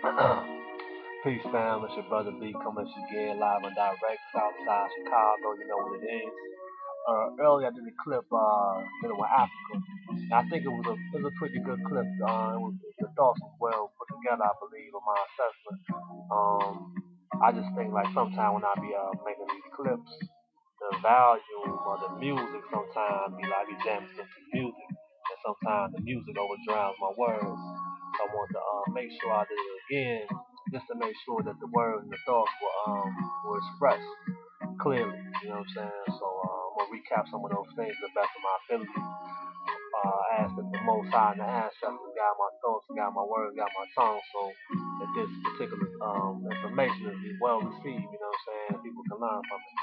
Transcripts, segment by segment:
Peace, fam. It's your brother B coming at you again, live and direct, Southside Chicago. You know what it is. Earlier I did a clip dealing with Africa. And I think it was a pretty good clip. The thoughts was well put together, I believe, in my assessment. Um, I just think like sometimes when I be making these clips, the volume or the music sometimes be like I be jamming to music, and sometimes the music overdrowns my words. So I want to make sure I did it again, just to make sure that the words and the thoughts were expressed clearly. You know what I'm saying? So I'm gonna recap some of those things to the best of my ability. Ask that the Most High and the ancestors guide my thoughts, guide my words, guide my tongue, so that this particular information is well received. You know what I'm saying? People can learn from it.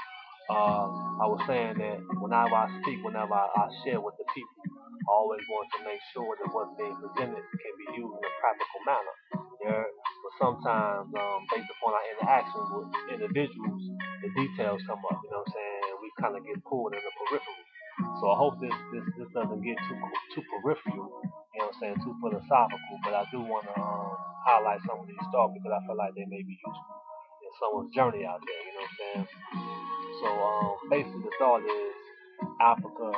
I was saying that whenever I speak, whenever I share with the people, I always want to make sure that what's being presented can be used in a practical manner. Yeah, but sometimes, based upon our interactions with individuals, the details come up. You know what I'm saying? We kind of get pulled in the periphery. So I hope this doesn't get too peripheral. You know what I'm saying? Too philosophical. But I do want to highlight some of these thoughts because I feel like they may be useful in someone's journey out there. You know what I'm saying? So basically the thought is Africa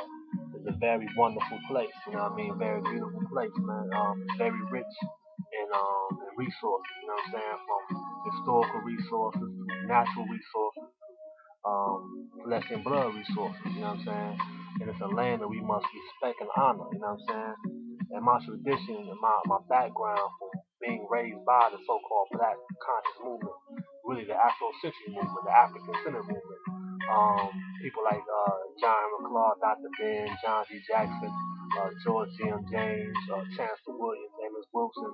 is a very wonderful place. You know what I mean? Very beautiful place, man. It's very rich in resources. You know what I'm saying? From historical resources to natural resources, flesh and blood resources. You know what I'm saying? And it's a land that we must respect and honor. You know what I'm saying? And my tradition and my background from being raised by the so-called Black conscious movement, really the Afrocentric movement, the African centered movement. People like John McClaw, Dr. Ben, John D. Jackson, George M. James, Chancellor Williams, Amos Wilson,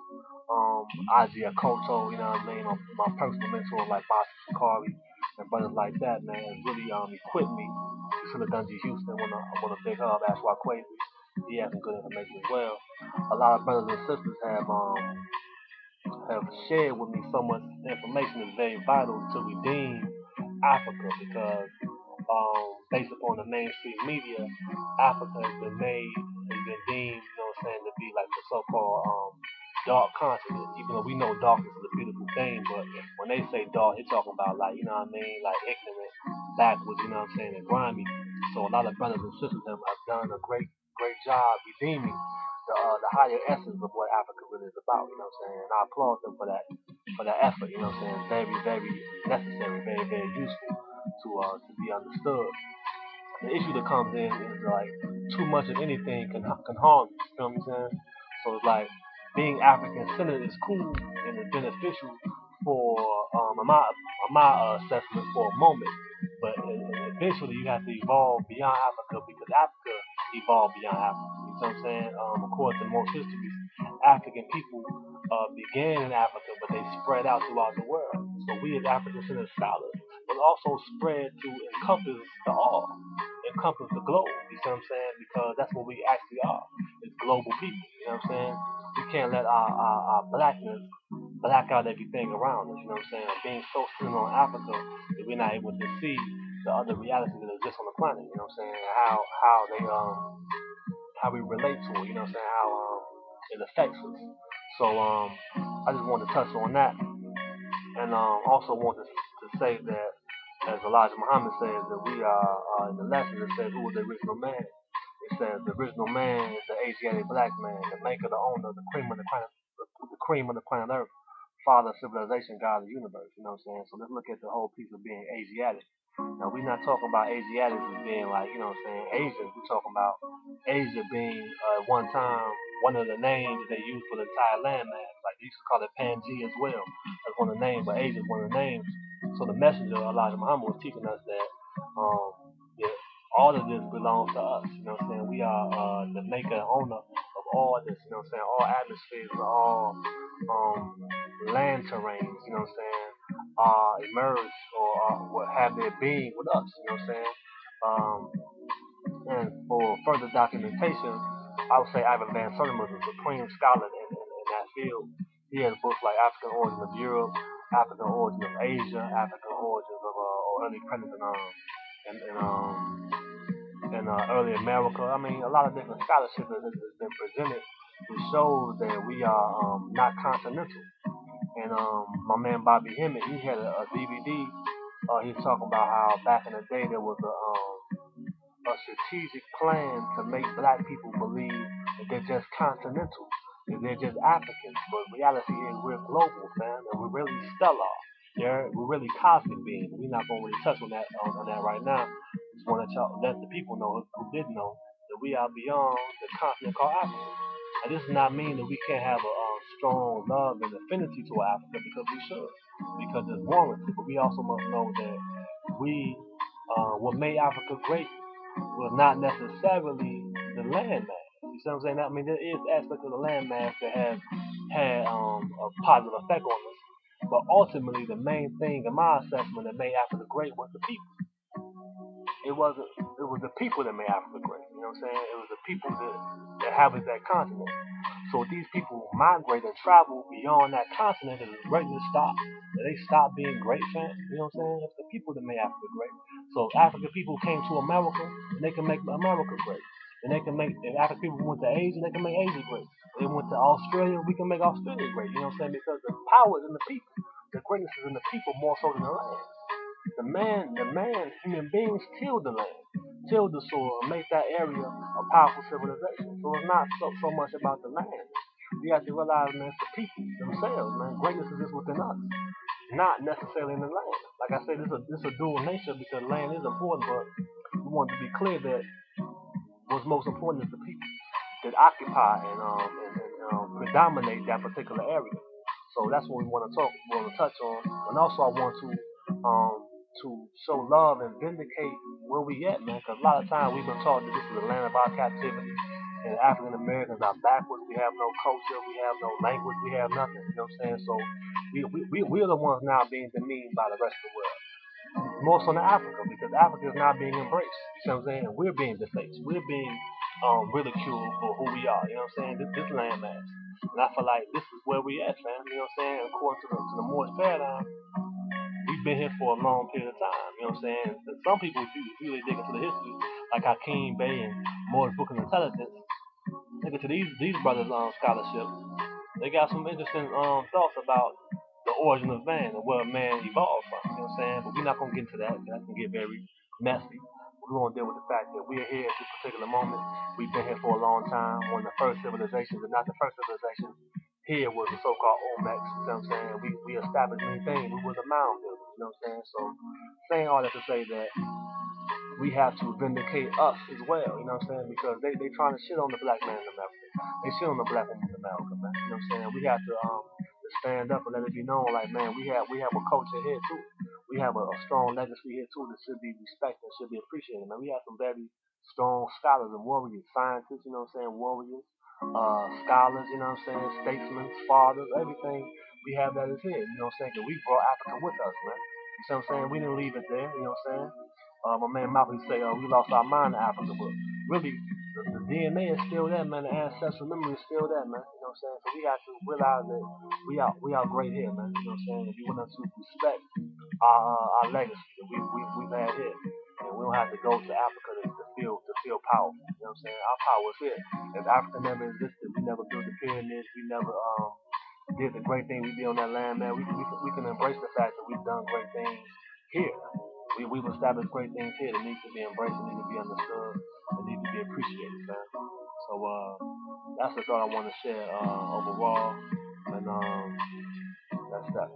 Isaiah Koto, you know what I mean? My personal mentor like Boss Shikari and brothers like that, man, really equipped me to Silicon Dungeon Houston when I want a big hub. That's why Quasi. He has some good information as well. A lot of brothers and sisters have shared with me so much information that's very vital to redeem Africa because based upon the mainstream media, Africa has been deemed, you know what I'm saying, to be like the so-called dark continent. Even though we know darkness is a beautiful thing, but when they say dark, they're talking about like, you know what I mean, like ignorant, backwards, you know what I'm saying, and grimy. So a lot of brothers and sisters have done a great job redeeming the higher essence of what Africa really is about. You know what I'm saying? And I applaud them for that effort. You know what I'm saying? Very necessary, very useful to be understood. The issue that comes in is like too much of anything can harm you. You know what I'm saying? So it's like being African centered is cool and it's beneficial for my assessment for a moment, but eventually you have to evolve beyond Africa because Africa evolved beyond Africa. You know what I'm saying? According to most histories, African people began in Africa, but they spread out throughout the world. So we as African centered scholars will also spread to encompass the all, encompass the globe. You see what I'm saying? Because that's what we actually are. It's global people. You know what I'm saying? We can't let our blackness black out everything around us. You know what I'm saying? Being so centered on Africa that we're not able to see the other realities that exist on the planet. You know what I'm saying? How we relate to it. You know what I'm saying? How it affects us. So I just wanted to touch on that, and also wanted to say that as Elijah Muhammad says that we are in the lesson it says who is the original man. It says the original man is the Asiatic black man, the maker, the owner, the cream of the planet Earth, father of civilization, God of the universe. You know what I'm saying? So let's look at the whole piece of being Asiatic. Now we're not talking about Asiatics as being like, you know what I'm saying, Asians. We're talking about Asia being one time one of the names that they used for the entire landmass. Like they used to call it Pangaea as well. That's one of the names, but Asia is one of the names. So the messenger Elijah Muhammad was teaching us that yeah, all of this belongs to us. You know what I'm saying? We are the maker and owner of all this. You know what I'm saying? All atmospheres, all land terrains. You know what I'm saying? Emerge or what have their being with us. You know what I'm saying? And for further documentation, I would say Ivan Van Sertima was a supreme scholar in that field. He has books like African Origin of Europe, African Origin of Asia, African Origins of early presence in early America. I mean, a lot of different scholarship has been presented to show that we are not continental. And my man Bobby Hemmett, he had a DVD. He was talking about how back in the day there was a strategic plan to make black people believe that they're just continental, that they're just Africans. But reality is we're global, fam, and we're really stellar. Yeah, we're really cosmic beings. We're not going to really touch on that right now. Just want to let the people know who didn't know that we are beyond the continent called Africa. And this does not mean that we can't have a strong love and affinity to Africa, because we should, because it's warranted. But we also must know that we, what made Africa great was not necessarily the landmass. You see what I'm saying? I mean, there is aspects of the landmass that have had a positive effect on us. But ultimately, the main thing in my assessment that made Africa great was the people. It was the people that made Africa great. You know what I'm saying? It was the people that inhabit that continent. So if these people migrate and travel beyond that continent, does greatness stop? Do they stop being great, fam? You know what I'm saying? It's the people that made Africa great. So if African people came to America, they can make America great. And they can make, if African people went to Asia, they can make Asia great. If they went to Australia, we can make Australia great. You know what I'm saying? Because the power is in the people. The greatness is in the people more so than the land. Human beings tilled the land, tilled the soil, and made that area a powerful civilization. So it's not so much about the land. We have to realize, man, it's the people themselves, man. Greatness is just within us, not necessarily in the land. Like I said, this is a dual nature because land is important, but we want to be clear that what's most important is the people that occupy and predominate that particular area. So that's what we want to touch on, and also I want to show love and vindicate where we at, man. Because a lot of times we've been taught that this is the land of our captivity, and African Americans are backwards. We have no culture, we have no language, we have nothing. You know what I'm saying? So we're the ones now being demeaned by the rest of the world, more so in Africa, because Africa is not being embraced. You know what I'm saying? And we're being defaced. We're being ridiculed for who we are. You know what I'm saying? This landmass. And I feel like this is where we at, fam. You know what I'm saying? According to the Moorish paradigm, we've been here for a long period of time. You know what I'm saying? And some people, if you really dig into the history, like Hakeem Bey and Moorish Book of Intelligence, look into these brothers' scholarship. They got some interesting thoughts about the origin of man and where man evolved from. You know what I'm saying? But we're not gonna get into that. That can get very messy. We're gonna deal with the fact that we're here at this particular moment. We've been here for a long time. One of the first civilizations, and not the first civilization here was the so-called Olmecs. You know what I'm saying? We established many things. We were the mound builders. You know what I'm saying? So saying all that to say that we have to vindicate us as well, you know what I'm saying? Because they trying to shit on the black man in America. They shit on the black woman in America, man. You know what I'm saying? We have to stand up and let it be known, like, man, we have a culture here too. We have a strong legacy here too that should be respected and should be appreciated, man. We have some very strong scholars and warriors, scientists, you know what I'm saying, warriors, scholars, you know what I'm saying, statesmen, fathers, everything. We have that is here, you know what I'm saying? That we brought Africa with us, man. You see what I'm saying? We didn't leave it there, you know what I'm saying? My man Malcolm say, we lost our mind in Africa, but really, the DNA is still there, man. The ancestral memory is still there, man. You know what I'm saying? So we have to realize that we are great here, man. You know what I'm saying? If you want us to respect our legacy that we've had here, and we don't have to go to Africa to feel powerful. You know what I'm saying? Our power is here. If Africa never existed, we never built the pyramids, we never did the great thing we did on that land, man. We can embrace the fact that we've done great things here. We've established great things here that need to be embraced, and need to be understood, and need to be appreciated, man. So that's the thought I want to share overall, and that's that.